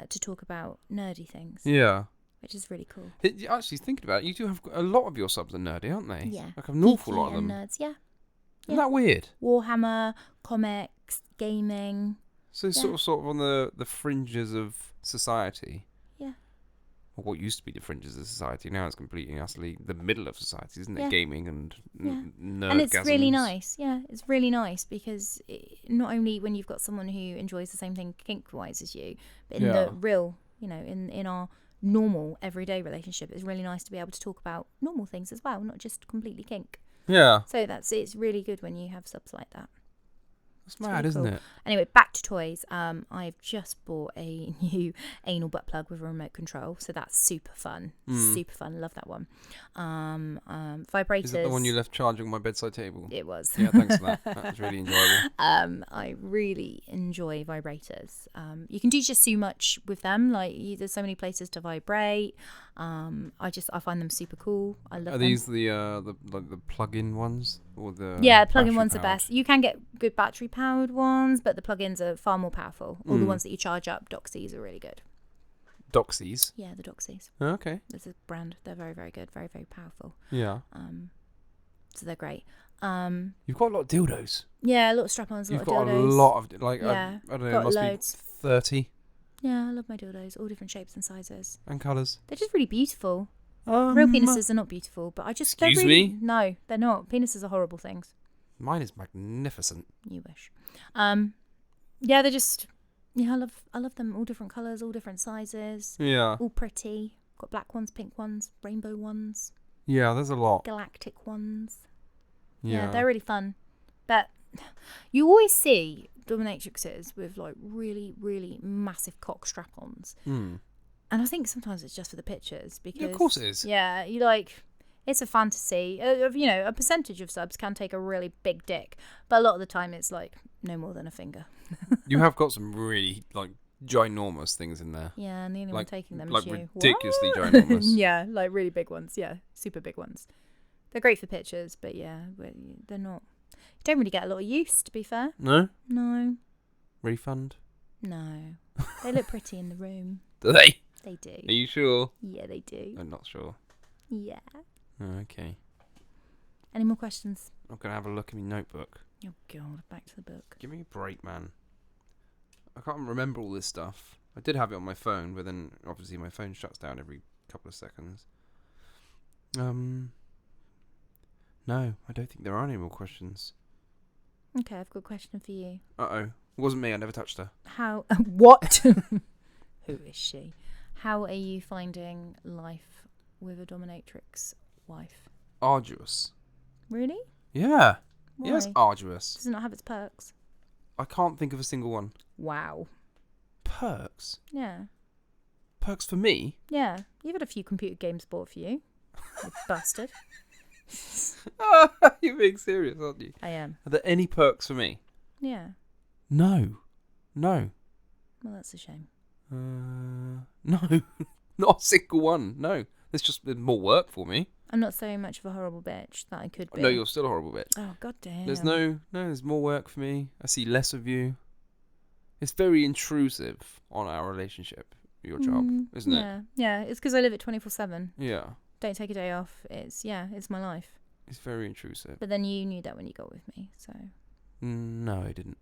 to talk about nerdy things. Yeah. which is really cool. Actually, thinking about it, you do have a lot of your subs are nerdy, aren't they? Yeah. Like an awful lot of Geeky and them. nerds, yeah. Isn't that weird? Warhammer, comics, gaming. So it's Yeah. sort of on the fringes of society. Yeah. Or what used to be the fringes of society. Now it's completely and utterly the middle of society, isn't it? Yeah. Gaming and Yeah. nerdgasms. And it's really nice. Yeah, it's really nice because not only when you've got someone who enjoys the same thing kink-wise as you, but in Yeah. the real, in our normal everyday relationship, it's really nice to be able to talk about normal things as well, not just completely kink. Yeah. So it's really good when you have subs like that. It's mad, really isn't cool. it? Anyway, back to toys. I've just bought a new anal butt plug with a remote control, so that's super fun. Super fun. Love that one. Vibrators. Is it the one you left charging on my bedside table? It was. Yeah, thanks for that. That was really enjoyable. I really enjoy vibrators. You can do just so much with them. Like there's so many places to vibrate. I find them super cool. I love Are them. these the plug-in ones or the Yeah, plug-in ones are battery-powered? best. You can get good battery-powered ones, but the plug-ins are far more powerful. All Mm. the ones that you charge up, Doxies, are really good. Doxies. Yeah, the Doxies. Oh, okay. There's a brand. They're very, very good. Very, very powerful. Yeah. So they're great. You've got a lot of dildos. Yeah, a lot of strap-ons, a You've lot of got dildos. a lot of like Yeah, I don't know, got it must loads. be 30 Yeah, I love my dildos. All different shapes and sizes. and colours. They're just really beautiful. Real penises are not beautiful, but they're Excuse really, me? No, they're not. Penises are horrible things. Mine is magnificent. You wish. Yeah, they're just. Yeah, I love them. All different colours, all different sizes, Yeah. all pretty. Got black ones, pink ones, rainbow ones, Yeah, there's a lot. galactic ones. Yeah. They're really fun. But you always see dominatrixes with like really, really massive cock strap-ons. Hmm. And I think sometimes it's just for the pictures because Yeah, of course it is. Yeah, it's a fantasy. A percentage of subs can take a really big dick, but a lot of the time it's like no more than a finger. You have got some really like ginormous things in there. Yeah, and the only one taking them like is you. ridiculously What? ginormous. Yeah, like really big ones. Yeah, super big ones. They're great for pictures, but yeah, they're not. You don't really get a lot of use, to be fair. No? No, Refund? no. They look pretty in the room. Do they? They do. Are you sure? Yeah, they do. I'm not sure. Yeah. Oh, okay. Any more questions? I'm going to have a look in my notebook. Oh god, back to the book. Give me a break, man. I can't remember all this stuff. I did have it on my phone, but then obviously my phone shuts down every couple of seconds. No, I don't think there are any more questions. Okay, I've got a question for you. Uh-oh. It wasn't me, I never touched her. How? What? Who is she? How are you finding life with a dominatrix wife? Arduous. Really? Yeah. Why? Yes, arduous. Does it not have its perks? I can't think of a single one. Wow. Perks? Yeah. Perks for me? Yeah. You've had a few computer games bought for you. You bastard. You're being serious, aren't you? I am. Are there any perks for me? Yeah. No. No. Well, that's a shame. No. Not a single one. No. There's more work for me. I'm not so much of a horrible bitch that I could be. No, you're still a horrible bitch. Oh, god damn. There's more work for me. I see less of you. It's very intrusive on our relationship, your job, isn't it? Yeah. Yeah, it's because I live it 24/7. Yeah. Don't take a day off. It's my life. It's very intrusive. But then you knew that when you got with me, so. No, I didn't.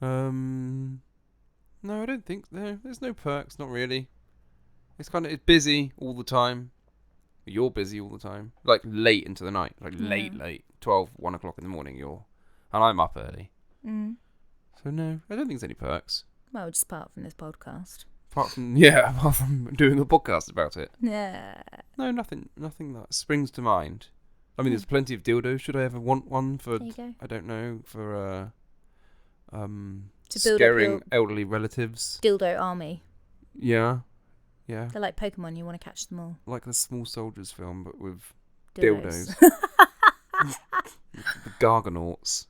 No, I don't think there's no perks, not really. It's busy all the time. You're busy all the time. Like late into the night. Like late. 12, 1 o'clock in the morning and I'm up early. So no, I don't think there's any perks. Well, just apart from this podcast. Apart from doing a podcast about it. Yeah. No, nothing that springs to mind. I mean, there's plenty of dildos. Should I ever want one for, There you go. I don't know, for To build up scaring your elderly relatives? dildo army. Yeah. Yeah. They're like Pokemon, you want to catch them all. Like the Small Soldiers film, but with Dildos. the Gargonauts.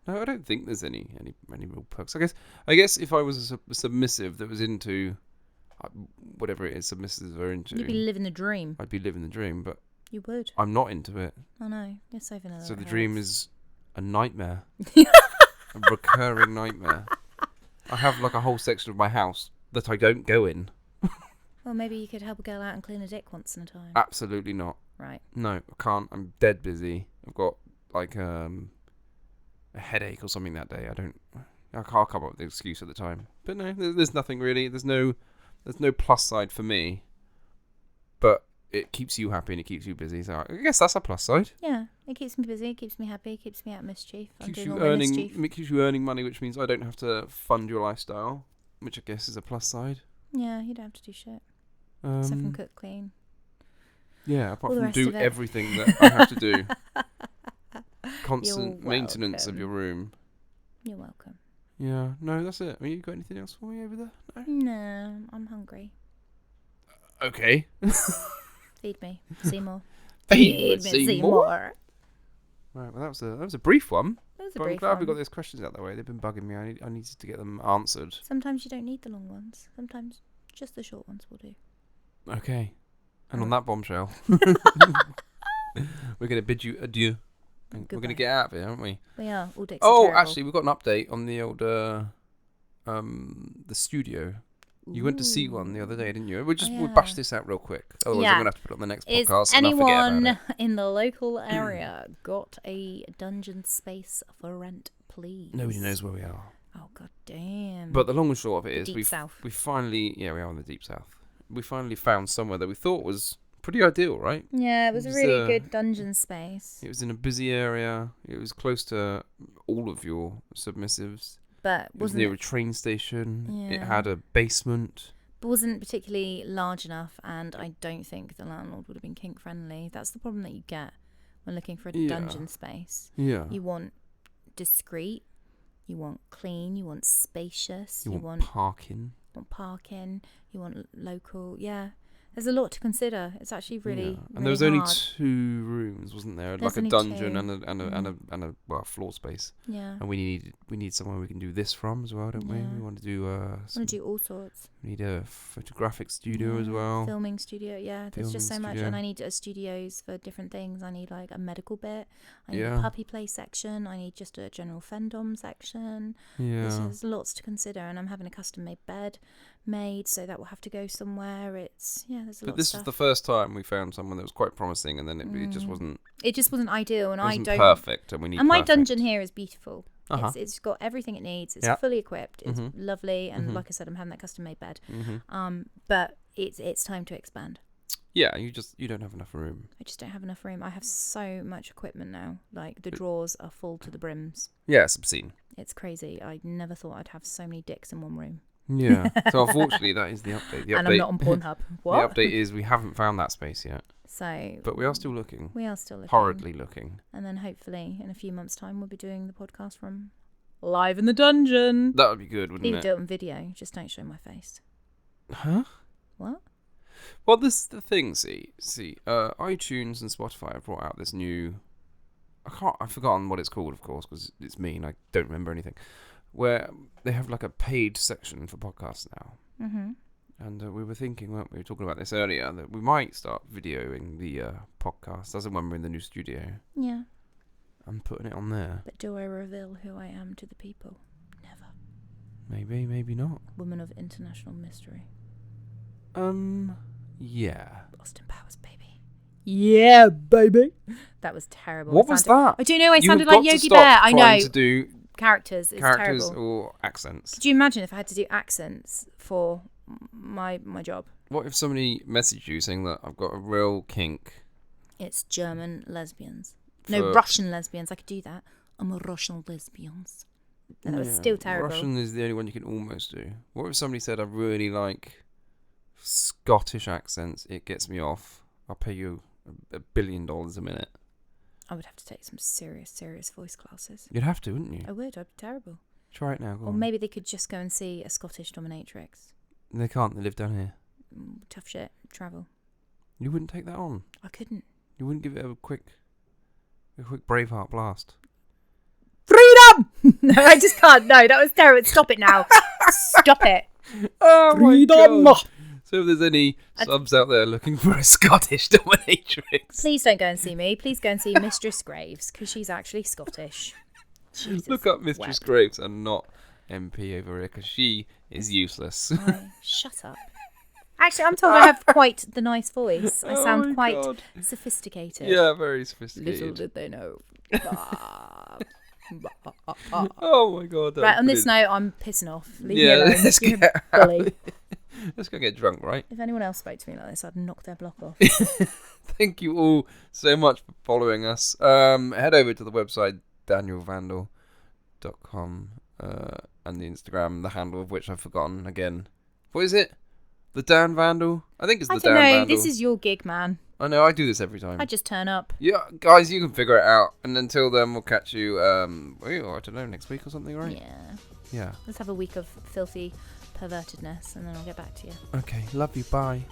No, I don't think there's any real perks. I guess if I was a submissive that was into whatever it is submissives are into, You'd be living the dream. I'd be living the dream, but You would. I'm not into it. I know. You're saving a So the lot. dream is a nightmare. A recurring nightmare. I have like a whole section of my house that I don't go in. Well, maybe you could help a girl out and clean a dick once in a time. Absolutely not. Right. No, I can't. I'm dead busy. I've got like a headache or something that day. I can't come up with an excuse at the time. But no, there's nothing really. There's no plus side for me. But it keeps you happy and it keeps you busy. So I guess that's a plus side. Yeah, it keeps me busy, it keeps me happy, it keeps me out of mischief. Keeps you earning money, which means I don't have to fund your lifestyle, which I guess is a plus side. Yeah, you don't have to do shit. Except from cook, clean. Yeah, apart All the from rest do of it. everything that I have to do. Constant maintenance of welcome. your room. You're welcome. Yeah, no, that's it. You got anything else for me over there? No? No, I'm hungry. Okay. Feed me, Seymour. Feed me, Seymour. Right, well that was a brief one. That was a But I'm brief glad we one. got those questions out of the way. They've been bugging me. I needed to get them answered. Sometimes you don't need the long ones. Sometimes just the short ones will do. Okay. And on that bombshell, we're going to bid you adieu. And we're going to Goodbye. get out of here, aren't we? We are. All dicks Oh, are terrible. actually, we've got an update on the old the studio. You went to see one the other day, didn't you? We'll bash this out real quick. Otherwise, Yeah. I'm gonna have to put it on the next Is podcast. And I'll forget anyone about it. in the local area got a dungeon space for rent, please? Nobody knows where we are. Oh, god damn. But the long and short of it is, Deep South. we finally, we are in the deep south. We finally found somewhere that we thought was pretty ideal, right? Yeah, it was a It was, really good dungeon space. It was in a busy area. It was close to all of your submissives. But It was near a train station. It had a basement. wasn't particularly large enough, and I don't think the landlord would have been kink friendly. That's the problem that you get when looking for a dungeon space. Yeah. You want discreet, you want clean, you want spacious, You you want parking. parking, you want local. Yeah, there's a lot to consider. It's actually really, Yeah. And really there was only hard. 2 rooms, wasn't there? There's like a only dungeon 2. and a floor space. Yeah, And we need somewhere we can do this from as well, don't we? Yeah. We want to do I want to do all sorts. we need a photographic studio as Yeah, well. Filming studio, yeah. There's just so Filming much, studio. and I need studios for different things. I need like a medical bit. I need Yeah. a puppy play section. I need just a general fendom section. Yeah. There's lots to consider, and I'm having a custom made bed made, so that will have to go somewhere. There's a lot But of this stuff. was the first time we found someone that was quite promising, and then it just wasn't. It just wasn't ideal, and It wasn't I don't. perfect, and we need. And my perfect. dungeon here is beautiful. Uh-huh. It's got everything it needs. It's Yeah. fully equipped. It's Mhm. lovely, and Mhm. like I said, I'm having that custom made bed. Mhm. But it's time to expand. Yeah, you don't have enough room. I just don't have enough room. I have so much equipment now. Like the drawers are full to the brims. Yeah, it's obscene. It's crazy. I never thought I'd have so many dicks in one room. Yeah. So unfortunately, that is the update. The update. And I'm not on Pornhub. What? The update is we haven't found that space yet, So but we are still looking. we are still looking. Horridly looking. And then hopefully in a few months' time we'll be doing the podcast from live in the dungeon. That would be good, wouldn't Please it? do it on video. Just don't show my face. Huh? What? Well, this is the thing. See, iTunes and Spotify have brought out this new. I've forgotten what it's called, of course, because it's me and I don't remember anything. Where they have like a paid section for podcasts now. Mm-hmm. And we were thinking, weren't we? We were talking about this earlier, that we might start videoing the podcast as and when we're in the new studio Yeah. and putting it on there. But do I reveal who I am to the people? Never. Maybe, maybe not. Woman of international mystery. Yeah. Austin Powers, baby. Yeah, baby. That was terrible. What was that? I do know I You've sounded got like to Yogi stop Bear. I trying know. to do Characters. It's characters terrible. or accents. Could you imagine if I had to do accents for my job? What if somebody messaged you saying that I've got a real kink? It's German lesbians. For- No, Russian lesbians. I could do that. I'm a Russian lesbians. No, that was still terrible. Russian is the only one you can almost do. What if somebody said I really like Scottish accents? It gets me off. I'll pay you $1 billion a minute. I would have to take some serious voice classes. You'd have to, wouldn't you? I would. I'd be terrible. Try it now. Go Or on. maybe they could just go and see a Scottish dominatrix. They can't. They live down here. Tough shit. Travel. You wouldn't take that on. I couldn't. You wouldn't give it a quick Braveheart blast. Freedom! No, I just can't. No, that was terrible. Stop it now. Stop it. Oh Freedom! my God. So if there's any subs out there looking for a Scottish dominatrix, Please don't go and see me. Please go and see Mistress Graves, because she's actually Scottish. Jesus look up Mistress wept. Graves and not MP over here, because she is useless. Oh, shut up. Actually, I'm told I have quite the nice voice. I Oh sound my quite God. sophisticated. Yeah, very Little sophisticated. did they know. Oh my God. Right, on this note, I'm pissing off. Leave me Yeah, alone. let's You're get a bully. Let's go get drunk, right? If anyone else spoke to me like this, I'd knock their block off. Thank you all so much for following us. Head over to the website danielvandal.com and the Instagram, the handle of which I've forgotten again. What is it? The Dan Vandal? I think it's the I Dan don't know. Vandal. This is your gig, man. I know, I do this every time. I just turn up. Yeah, guys, you can figure it out. And until then, we'll catch you, I don't know, next week or something, right? Yeah. Yeah. Let's have a week of filthy pervertedness and then I'll get back to you. Okay, love you, bye.